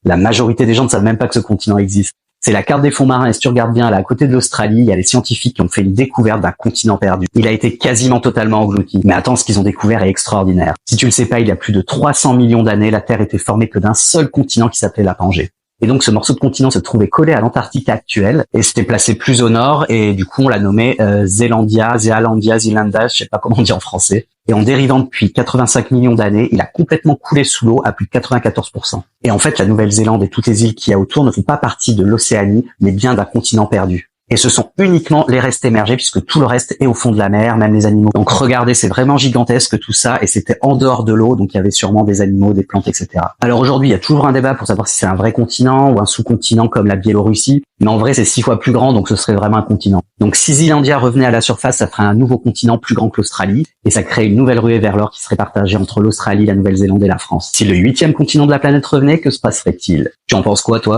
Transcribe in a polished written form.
La majorité des gens ne savent même pas que ce continent existe. C'est la carte des fonds marins, et si tu regardes bien, là, à côté de l'Australie, il y a les scientifiques qui ont fait une découverte d'un continent perdu. Il a été quasiment totalement englouti. Mais attends, ce qu'ils ont découvert est extraordinaire. Si tu le sais pas, il y a plus de 300 millions d'années, la Terre était formée que d'un seul continent qui s'appelait la Pangée. Et donc ce morceau de continent se trouvait collé à l'Antarctique actuelle et c'était placé plus au nord et du coup on l'a nommé Zealandia, je sais pas comment on dit en français. Et en dérivant depuis 85 millions d'années, il a complètement coulé sous l'eau à plus de 94%. Et en fait, la Nouvelle-Zélande et toutes les îles qu'il y a autour ne font pas partie de l'Océanie, mais bien d'un continent perdu. Et ce sont uniquement les restes émergés puisque tout le reste est au fond de la mer, même les animaux. Donc regardez, c'est vraiment gigantesque tout ça et c'était en dehors de l'eau, donc il y avait sûrement des animaux, des plantes, etc. Alors aujourd'hui, il y a toujours un débat pour savoir si c'est un vrai continent ou un sous-continent comme la Biélorussie, mais en vrai c'est 6 fois plus grand, donc ce serait vraiment un continent. Donc si Zealandia revenait à la surface, ça ferait un nouveau continent plus grand que l'Australie et ça crée une nouvelle ruée vers l'or qui serait partagée entre l'Australie, la Nouvelle-Zélande et la France. Si le 8e continent de la planète revenait, que se passerait-il? Tu en penses quoi toi?